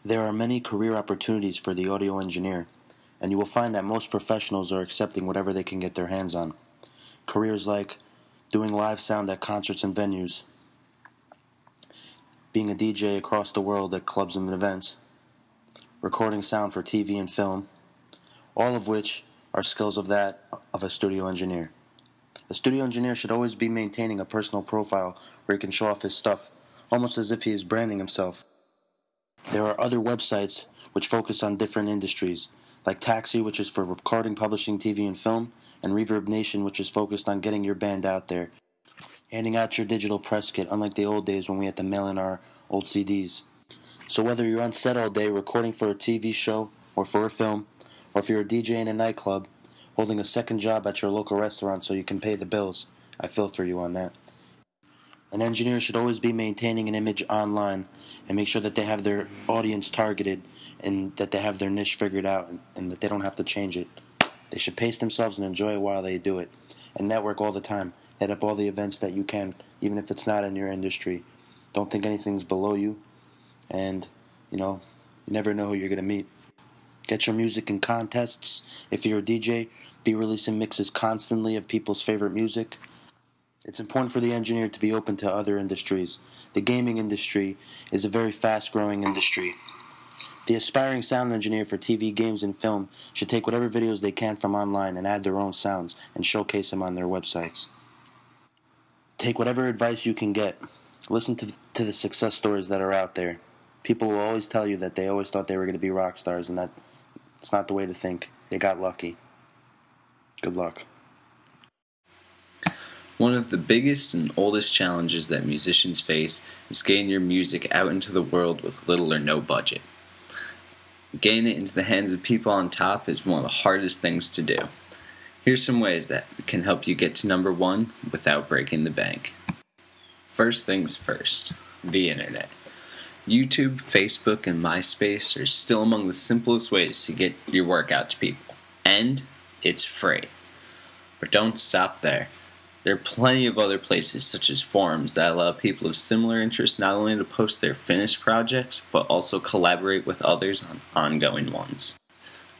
There are many career opportunities for the audio engineer, and you will find that most professionals are accepting whatever they can get their hands on. Careers like doing live sound at concerts and venues, being a DJ across the world at clubs and events, recording sound for TV and film, all of which are skills of a studio engineer. A studio engineer should always be maintaining a personal profile where he can show off his stuff, almost as if he is branding himself. There are other websites which focus on different industries, like Taxi, which is for recording, publishing TV and film, and Reverb Nation, which is focused on getting your band out there, handing out your digital press kit, unlike the old days when we had to mail in our old CDs. So whether you're on set all day recording for a TV show or for a film, or if you're a DJ in a nightclub, holding a second job at your local restaurant so you can pay the bills, I feel for you on that. An engineer should always be maintaining an image online and make sure that they have their audience targeted and that they have their niche figured out and that they don't have to change it. They should pace themselves and enjoy it while they do it. And network all the time. Hit up all the events that you can, even if it's not in your industry. Don't think anything's below you. And, you never know who you're going to meet. Get your music in contests. If you're a DJ, be releasing mixes constantly of people's favorite music. It's important for the engineer to be open to other industries. The gaming industry is a very fast-growing industry. The aspiring sound engineer for TV, games, and film should take whatever videos they can from online and add their own sounds and showcase them on their websites. Take whatever advice you can get. Listen to the success stories that are out there. People will always tell you that they always thought they were going to be rock stars, and that's not the way to think. They got lucky. Good luck. One of the biggest and oldest challenges that musicians face is getting your music out into the world with little or no budget. Getting it into the hands of people on top is one of the hardest things to do. Here's some ways that can help you get to number one without breaking the bank. First things first, the internet. YouTube, Facebook, and MySpace are still among the simplest ways to get your work out to people. And it's free. But don't stop there. There are plenty of other places, such as forums, that allow people of similar interests not only to post their finished projects, but also collaborate with others on ongoing ones.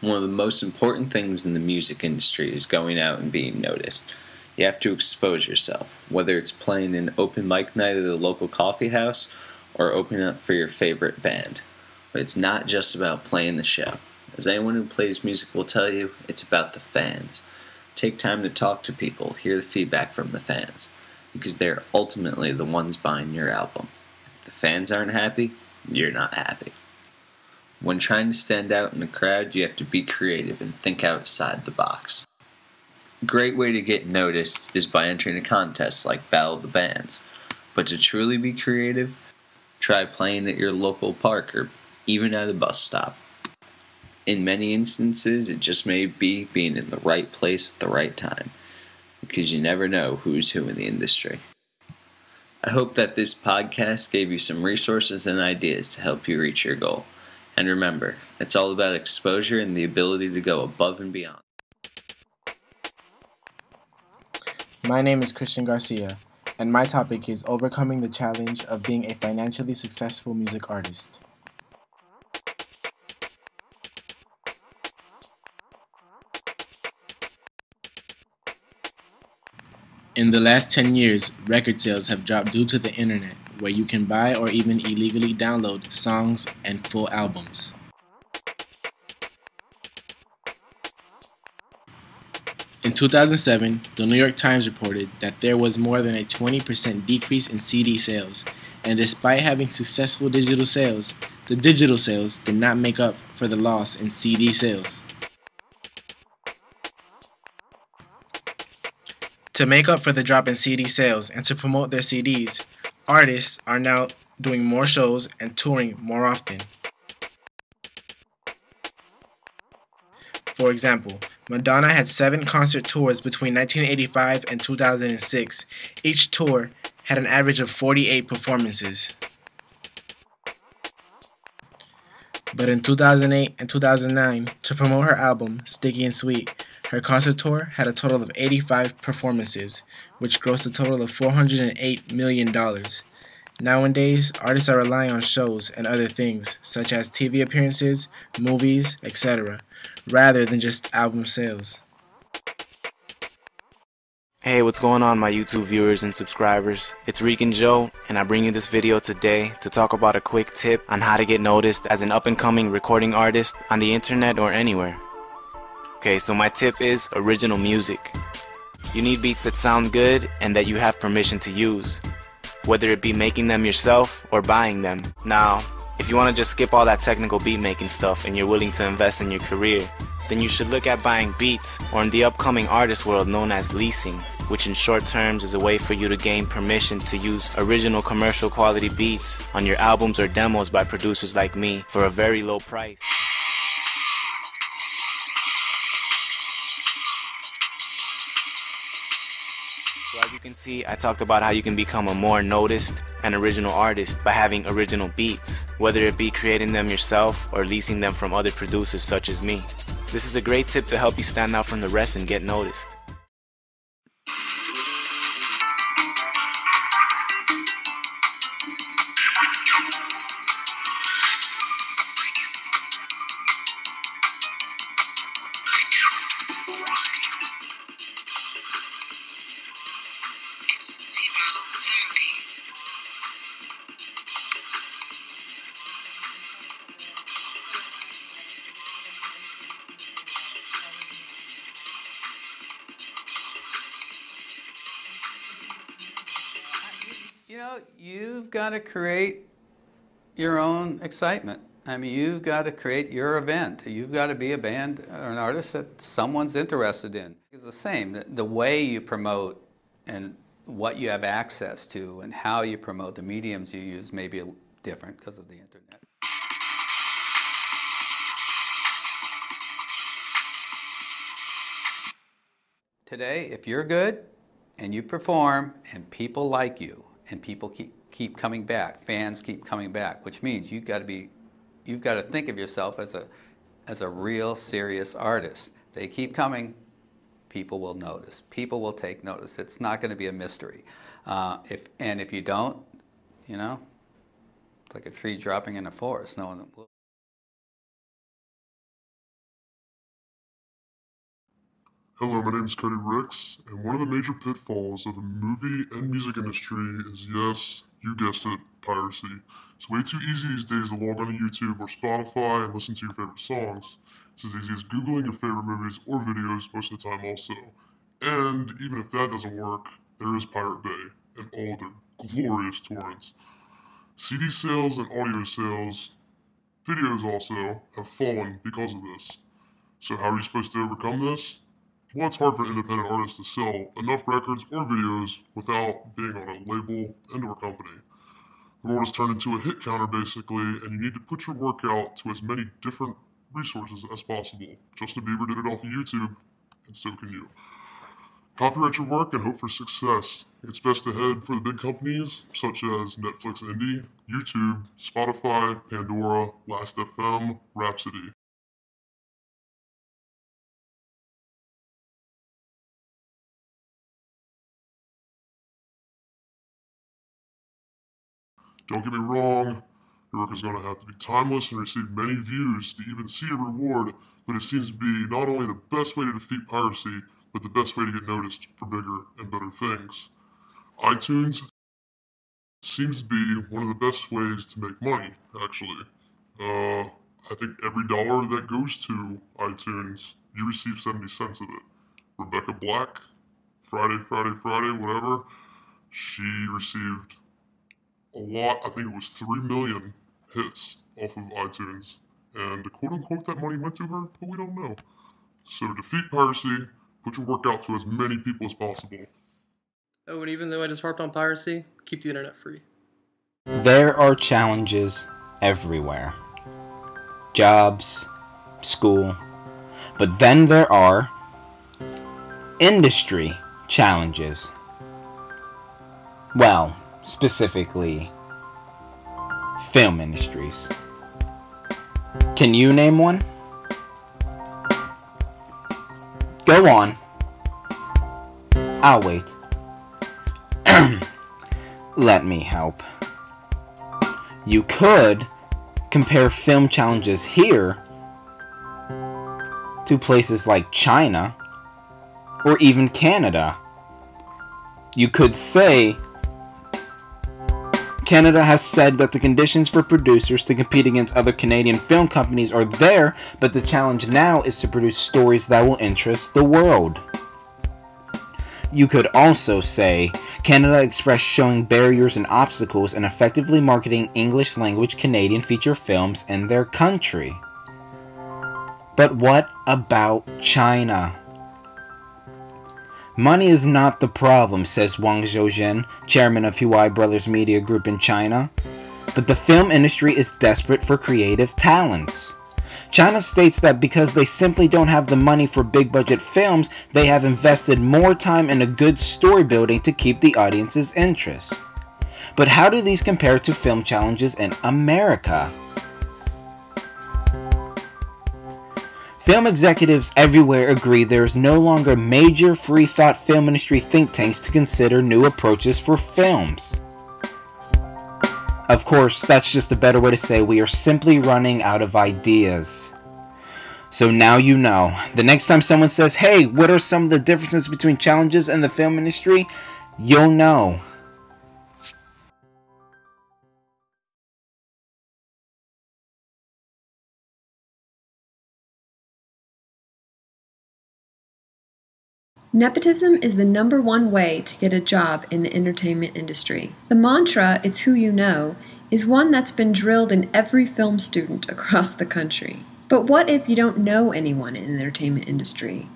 One of the most important things in the music industry is going out and being noticed. You have to expose yourself, whether it's playing an open mic night at a local coffee house or opening up for your favorite band. But it's not just about playing the show. As anyone who plays music will tell you, it's about the fans. Take time to talk to people, hear the feedback from the fans, because they're ultimately the ones buying your album. If the fans aren't happy, you're not happy. When trying to stand out in a crowd, you have to be creative and think outside the box. A great way to get noticed is by entering a contest like Battle of the Bands. But to truly be creative, try playing at your local park or even at a bus stop. In many instances, it just may be being in the right place at the right time, because you never know who's who in the industry. I hope that this podcast gave you some resources and ideas to help you reach your goal. And remember, it's all about exposure and the ability to go above and beyond. My name is Christian Garcia, and my topic is overcoming the challenge of being a financially successful music artist. In the last 10 years, record sales have dropped due to the internet, where you can buy or even illegally download songs and full albums. In 2007, the New York Times reported that there was more than a 20% decrease in CD sales, and despite having successful digital sales, the digital sales did not make up for the loss in CD sales. To make up for the drop in CD sales and to promote their CDs, artists are now doing more shows and touring more often. For example, Madonna had 7 concert tours between 1985 and 2006. Each tour had an average of 48 performances. But in 2008 and 2009, to promote her album, Sticky and Sweet, her concert tour had a total of 85 performances, which grossed a total of $408 million. Nowadays, artists are relying on shows and other things, such as TV appearances, movies, etc., rather than just album sales. Hey, what's going on, my YouTube viewers and subscribers? It's Rican Joe, and I bring you this video today to talk about a quick tip on how to get noticed as an up-and-coming recording artist on the internet or anywhere. Okay, so my tip is original music. You need beats that sound good and that you have permission to use, whether it be making them yourself or buying them. Now, if you want to just skip all that technical beat making stuff and you're willing to invest in your career, then you should look at buying beats, or in the upcoming artist world known as leasing, which in short terms is a way for you to gain permission to use original commercial quality beats on your albums or demos by producers like me for a very low price. So as you can see, I talked about how you can become a more noticed and original artist by having original beats, whether it be creating them yourself or leasing them from other producers such as me. This is a great tip to help you stand out from the rest and get noticed. You know, you've got to create your own excitement. I mean, you've got to create your event. You've got to be a band or an artist that someone's interested in. It's the same. The way you promote and what you have access to and how you promote, the mediums you use may be different because of the internet. Today, if you're good and you perform and people like you, and people keep coming back, fans keep coming back, which means you've got to think of yourself as a real serious artist. They keep coming, people will notice. People will take notice. It's not going to be a mystery. If you don't, you know, it's like a tree dropping in a forest. No one will. Hello, my name is Cody Ricks, and one of the major pitfalls of the movie and music industry is, yes, you guessed it, piracy. It's way too easy these days to log on to YouTube or Spotify and listen to your favorite songs. It's as easy as Googling your favorite movies or videos most of the time also. And even if that doesn't work, there is Pirate Bay and all their glorious torrents. CD sales and audio sales, videos also, have fallen because of this. So how are you supposed to overcome this? Well, it's hard for independent artists to sell enough records or videos without being on a label and or company. The world has turned into a hit counter basically, and you need to put your work out to as many different resources as possible. Justin Bieber did it off of YouTube, and so can you. Copyright your work and hope for success. It's best to head for the big companies such as Netflix Indie, YouTube, Spotify, Pandora, Last.fm, Rhapsody. Don't get me wrong, your work is going to have to be timeless and receive many views to even see a reward, but it seems to be not only the best way to defeat piracy, but the best way to get noticed for bigger and better things. iTunes seems to be one of the best ways to make money, actually. I think every dollar that goes to iTunes, you receive 70 cents of it. Rebecca Black, Friday, whatever, she received a lot. I think it was 3 million hits off of iTunes, and quote unquote that money went to her, but we don't know. So defeat piracy, put your work out to as many people as possible. Oh, and even though I just harped on piracy, keep the internet free. There are challenges everywhere. Jobs, school, but then there are industry challenges. Well, specifically, film industries. Can you name one? Go on. I'll wait. Let me help. You could compare film challenges here to places like China or even Canada. You could say Canada has said that the conditions for producers to compete against other Canadian film companies are there, but the challenge now is to produce stories that will interest the world. You could also say Canada Express showing barriers and obstacles in effectively marketing English language Canadian feature films in their country. But what about China? Money is not the problem, says Wang Zhouzhen, chairman of Huai Brothers Media Group in China. But the film industry is desperate for creative talents. China states that because they simply don't have the money for big budget films, they have invested more time in a good story building to keep the audience's interest. But how do these compare to film challenges in America? Film executives everywhere agree there is no longer major free-thought film industry think tanks to consider new approaches for films. Of course, that's just a better way to say we are simply running out of ideas. So now you know. The next time someone says, hey, what are some of the differences between challenges and the film industry? You'll know. Nepotism is the #1 way to get a job in the entertainment industry. The mantra, "It's who you know," is one that's been drilled in every film student across the country. But what if you don't know anyone in the entertainment industry?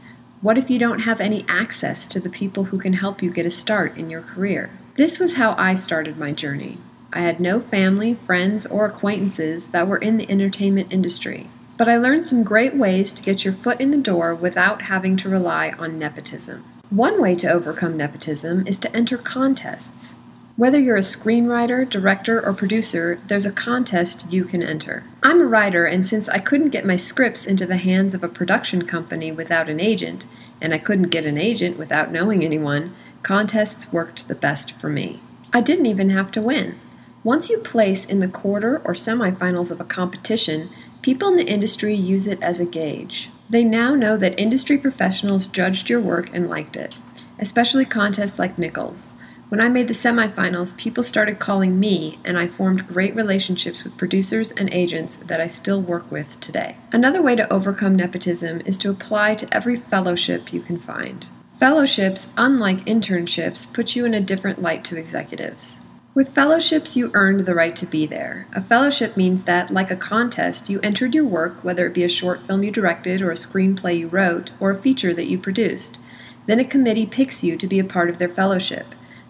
What if you don't have any access to the people who can help you get a start in your career? This was how I started my journey. I had no family, friends, or acquaintances that were in the entertainment industry. But I learned some great ways to get your foot in the door without having to rely on nepotism. One way to overcome nepotism is to enter contests. Whether you're a screenwriter, director, or producer, there's a contest you can enter. I'm a writer, and since I couldn't get my scripts into the hands of a production company without an agent, and I couldn't get an agent without knowing anyone, contests worked the best for me. I didn't even have to win. Once you place in the quarter or semifinals of a competition, people in the industry use it as a gauge. They now know that industry professionals judged your work and liked it, especially contests like Nichols. When I made the semifinals, people started calling me, and I formed great relationships with producers and agents that I still work with today. Another way to overcome nepotism is to apply to every fellowship you can find. Fellowships, unlike internships, put you in a different light to executives. With fellowships, you earned the right to be there. A fellowship means that, like a contest, you entered your work, whether it be a short film you directed or a screenplay you wrote or a feature that you produced. Then a committee picks you to be a part of their fellowship.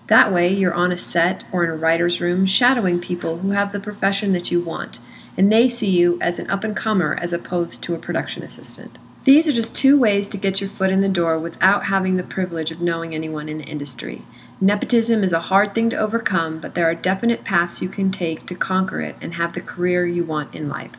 That way, you're on a set or in a writer's room shadowing people who have the profession that you want, and they see you as an up-and-comer as opposed to a production assistant. These are just 2 ways to get your foot in the door without having the privilege of knowing anyone in the industry. Nepotism is a hard thing to overcome, but there are definite paths you can take to conquer it and have the career you want in life.